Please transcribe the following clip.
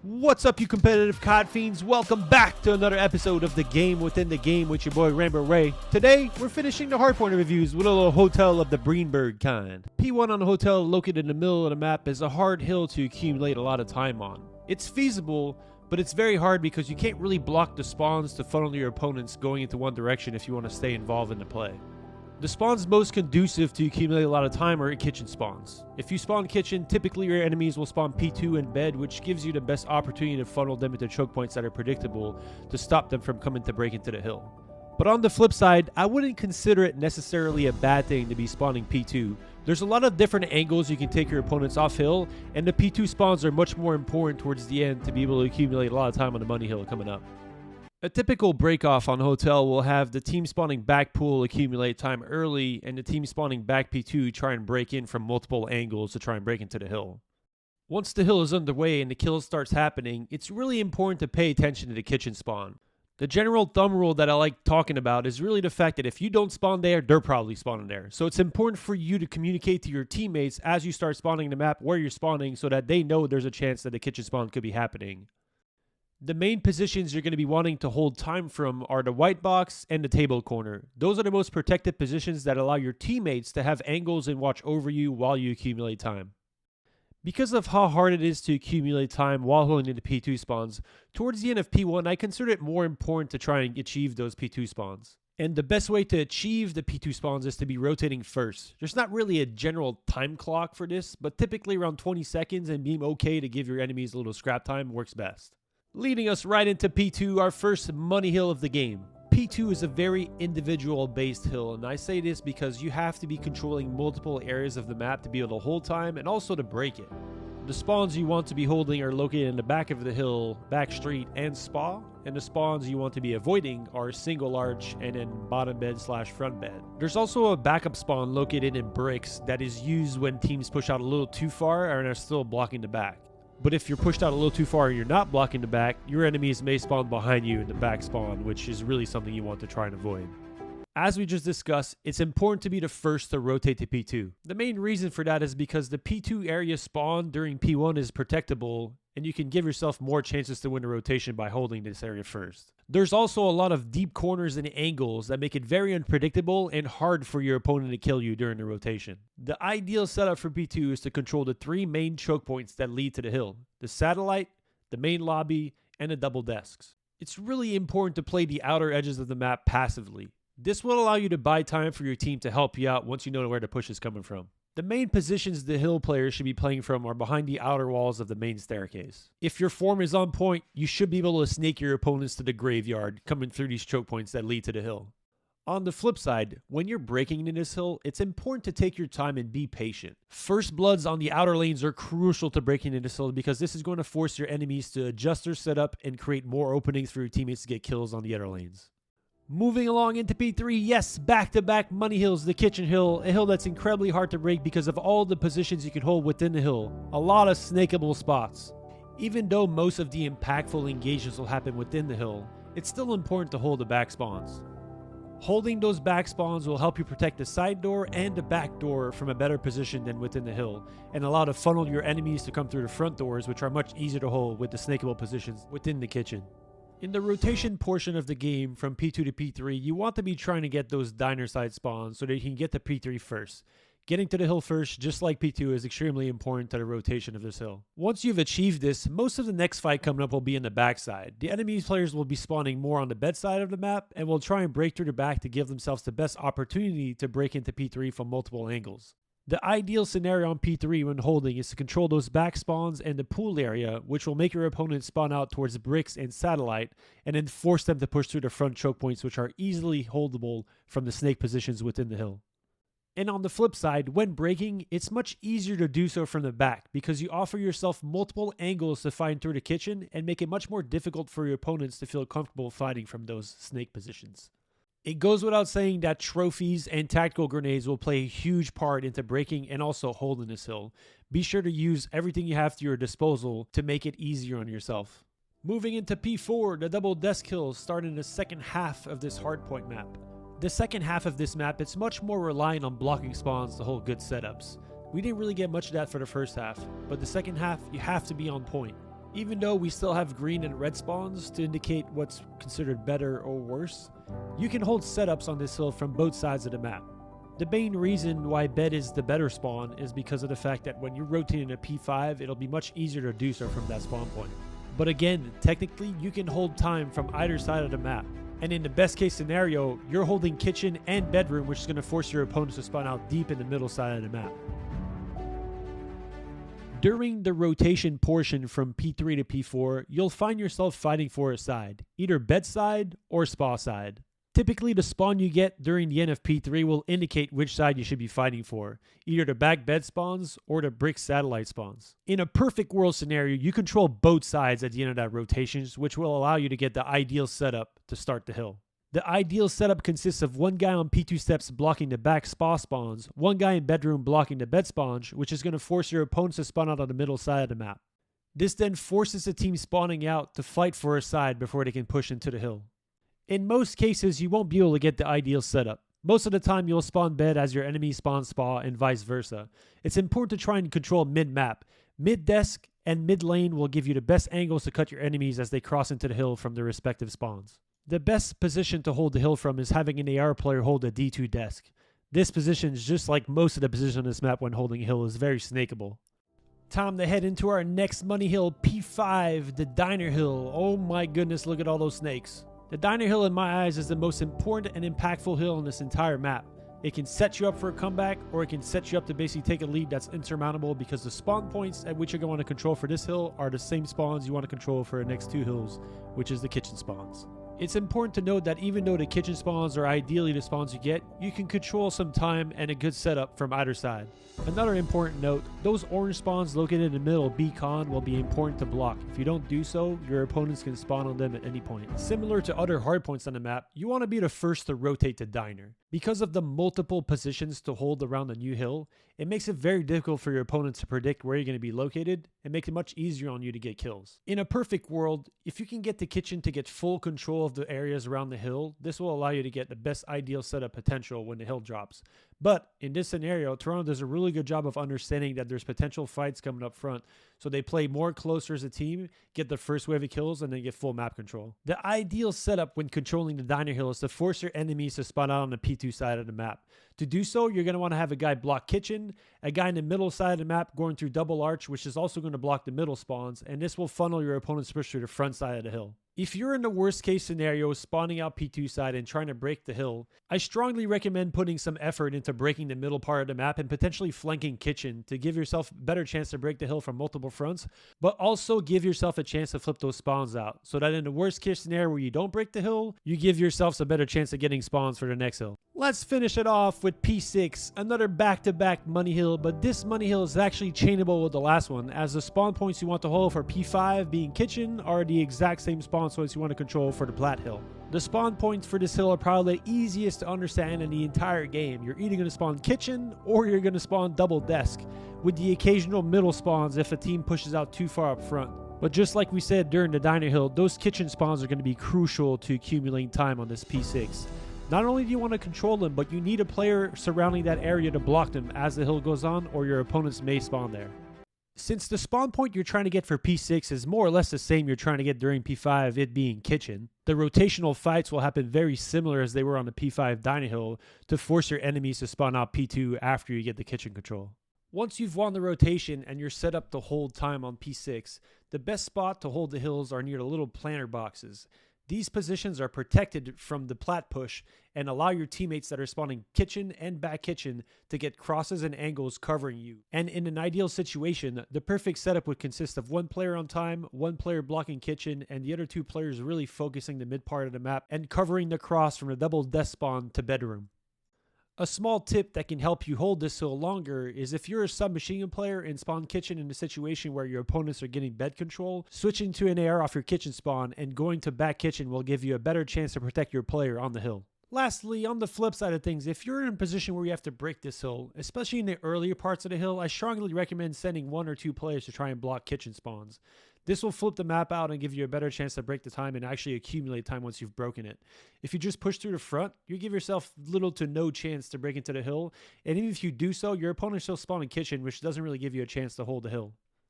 What's up, you competitive COD fiends? Welcome back to another episode of The Game Within the Game with your boy Rainbow Ray. Today, we're finishing the Hardpoint reviews with a little hotel of the Greenberg kind. P1 on the hotel located in the middle of the map is a hard hill to accumulate a lot of time on. It's feasible, but it's very hard because you can't really block the spawns to funnel your opponents going into one direction if you want to stay involved in the play. The spawns most conducive to accumulate a lot of time are kitchen spawns. If you spawn kitchen, typically your enemies will spawn P2 and bed, which gives you the best opportunity to funnel them into choke points that are predictable to stop them from coming to break into the hill. But on the flip side, I wouldn't consider it necessarily a bad thing to be spawning P2. There's a lot of different angles you can take your opponents off hill, and the P2 spawns are much more important towards the end to be able to accumulate a lot of time on the money hill coming up. A typical break-off on Hotel will have the team spawning back pool accumulate time early and the team spawning back P2 try and break in from multiple angles to try and break into the hill. Once the hill is underway and the kill starts happening, it's really important to pay attention to the kitchen spawn. The general thumb rule that I like talking about is really the fact that if you don't spawn there, they're probably spawning there. So it's important for you to communicate to your teammates as you start spawning the map where you're spawning so that they know there's a chance that the kitchen spawn could be happening. The main positions you're going to be wanting to hold time from are the white box and the table corner. Those are the most protected positions that allow your teammates to have angles and watch over you while you accumulate time. Because of how hard it is to accumulate time while holding the P2 spawns, towards the end of P1 I consider it more important to try and achieve those P2 spawns. And the best way to achieve the P2 spawns is to be rotating first. There's not really a general time clock for this, but typically around 20 seconds and being okay to give your enemies a little scrap time works best. Leading us right into P2, our first money hill of the game. P2 is a very individual based hill, and I say this because you have to be controlling multiple areas of the map to be able to hold time and also to break it. The spawns you want to be holding are located in the back of the hill, back street, and spa, and the spawns you want to be avoiding are single arch and then bottom bed / front bed. There's also a backup spawn located in bricks that is used when teams push out a little too far and are still blocking the back. But if you're pushed out a little too far and you're not blocking the back, your enemies may spawn behind you in the back spawn, which is really something you want to try and avoid. As we just discussed, it's important to be the first to rotate to P2. The main reason for that is because the P2 area spawn during P1 is protectable, and you can give yourself more chances to win a rotation by holding this area first. There's also a lot of deep corners and angles that make it very unpredictable and hard for your opponent to kill you during the rotation. The ideal setup for P2 is to control the three main choke points that lead to the hill: the satellite, the main lobby, and the double desks. It's really important to play the outer edges of the map passively. This will allow you to buy time for your team to help you out once you know where the push is coming from. The main positions the hill players should be playing from are behind the outer walls of the main staircase. If your form is on point, you should be able to snake your opponents to the graveyard coming through these choke points that lead to the hill. On the flip side, when you're breaking into this hill, it's important to take your time and be patient. First bloods on the outer lanes are crucial to breaking into this hill because this is going to force your enemies to adjust their setup and create more openings for your teammates to get kills on the outer lanes. Moving along into P3, yes, back-to-back money hills, the kitchen hill, a hill that's incredibly hard to break because of all the positions you can hold within the hill. A lot of snakeable spots. Even though most of the impactful engagements will happen within the hill, it's still important to hold the back spawns. Holding those back spawns will help you protect the side door and the back door from a better position than within the hill, and allow to funnel your enemies to come through the front doors, which are much easier to hold with the snakeable positions within the kitchen. In the rotation portion of the game from P2 to P3, you want to be trying to get those diner side spawns so that you can get to P3 first. Getting to the hill first, just like P2, is extremely important to the rotation of this hill. Once you've achieved this, most of the next fight coming up will be in the backside. The enemy players will be spawning more on the bed side of the map and will try and break through the back to give themselves the best opportunity to break into P3 from multiple angles. The ideal scenario on P3 when holding is to control those back spawns and the pool area, which will make your opponent spawn out towards bricks and satellite, and then force them to push through the front choke points, which are easily holdable from the snake positions within the hill. And on the flip side, when breaking, it's much easier to do so from the back because you offer yourself multiple angles to find through the kitchen and make it much more difficult for your opponents to feel comfortable fighting from those snake positions. It goes without saying that trophies and tactical grenades will play a huge part into breaking and also holding this hill. Be sure to use everything you have to your disposal to make it easier on yourself. Moving into P4, the double desk hills start in the second half of this hardpoint map. The second half of this map, it's much more reliant on blocking spawns to hold good setups. We didn't really get much of that for the first half, but the second half, you have to be on point. Even though we still have green and red spawns to indicate what's considered better or worse, you can hold setups on this hill from both sides of the map. The main reason why bed is the better spawn is because of the fact that when you're rotating a P5, it'll be much easier to do so from that spawn point. But again, technically, you can hold time from either side of the map. And in the best case scenario, you're holding kitchen and bedroom, which is going to force your opponents to spawn out deep in the middle side of the map. During the rotation portion from P3 to P4, you'll find yourself fighting for a side, either bed side or spa side. Typically, the spawn you get during the end of P3 will indicate which side you should be fighting for, either the back bed spawns or the brick satellite spawns. In a perfect world scenario, you control both sides at the end of that rotation, which will allow you to get the ideal setup to start the hill. The ideal setup consists of one guy on P2 steps blocking the back spa spawns, one guy in bedroom blocking the bed spawns, which is going to force your opponents to spawn out on the middle side of the map. This then forces the team spawning out to fight for a side before they can push into the hill. In most cases, you won't be able to get the ideal setup. Most of the time, you'll spawn bed as your enemy spawns spa and vice versa. It's important to try and control mid-map. Mid-desk and mid-lane will give you the best angles to cut your enemies as they cross into the hill from their respective spawns. The best position to hold the hill from is having an AR player hold a D2 desk. This position is just like most of the positions on this map when holding a hill is very snakeable. Time to head into our next money hill, P5, the Diner Hill. Oh my goodness, look at all those snakes. The Diner Hill in my eyes is the most important and impactful hill on this entire map. It can set you up for a comeback, or it can set you up to basically take a lead that's insurmountable because the spawn points at which you're going to control for this hill are the same spawns you want to control for the next two hills, which is the kitchen spawns. It's important to note that even though the kitchen spawns are ideally the spawns you get, you can control some time and a good setup from either side. Another important note, those orange spawns located in the middle B-con will be important to block. If you don't do so, your opponents can spawn on them at any point. Similar to other hardpoints on the map, you want to be the first to rotate to Diner. Because of the multiple positions to hold around the new hill, it makes it very difficult for your opponents to predict where you're going to be located and makes it much easier on you to get kills. In a perfect world, if you can get the kitchen to get full control of the areas around the hill, this will allow you to get the best ideal setup potential when the hill drops. But in this scenario, Toronto does a really good job of understanding that there's potential fights coming up front, so they play more closer as a team, get the first wave of kills, and then get full map control. The ideal setup when controlling the Diner Hill is to force your enemies to spawn out on the P2 side of the map. To do so, you're going to want to have a guy block kitchen, a guy in the middle side of the map going through double arch, which is also going to block the middle spawns, and this will funnel your opponent's push through the front side of the hill. If you're in the worst case scenario spawning out P2 side and trying to break the hill, I strongly recommend putting some effort into breaking the middle part of the map and potentially flanking kitchen to give yourself a better chance to break the hill from multiple fronts, but also give yourself a chance to flip those spawns out so that in the worst case scenario where you don't break the hill, you give yourselves a better chance of getting spawns for the next hill. Let's finish it off with P6, another back-to-back money hill, but this money hill is actually chainable with the last one, as the spawn points you want to hold for P5 being kitchen are the exact same spawn points you want to control for the Platt hill. The spawn points for this hill are probably the easiest to understand in the entire game. You're either going to spawn kitchen or you're going to spawn double desk, with the occasional middle spawns if a team pushes out too far up front. But just like we said during the Diner Hill, those kitchen spawns are going to be crucial to accumulating time on this P6. Not only do you want to control them, but you need a player surrounding that area to block them as the hill goes on, or your opponents may spawn there. Since the spawn point you're trying to get for P6 is more or less the same you're trying to get during P5, it being kitchen, the rotational fights will happen very similar as they were on the P5 Diner Hill to force your enemies to spawn out P2 after you get the kitchen control. Once you've won the rotation and you're set up to hold time on P6, the best spot to hold the hills are near the little planter boxes. These positions are protected from the Platt push and allow your teammates that are spawning kitchen and back kitchen to get crosses and angles covering you. And in an ideal situation, the perfect setup would consist of one player on time, one player blocking kitchen, and the other two players really focusing the mid part of the map and covering the cross from the double death spawn to bedroom. A small tip that can help you hold this hill longer is if you're a submachine gun player and spawn kitchen in a situation where your opponents are getting bed control, switching to an AR off your kitchen spawn and going to back kitchen will give you a better chance to protect your player on the hill. Lastly, on the flip side of things, if you're in a position where you have to break this hill, especially in the earlier parts of the hill, I strongly recommend sending one or two players to try and block kitchen spawns. This will flip the map out and give you a better chance to break the time and actually accumulate time once you've broken it. If you just push through the front, you give yourself little to no chance to break into the hill, and even if you do so, your opponent still spawn in kitchen, which doesn't really give you a chance to hold the hill.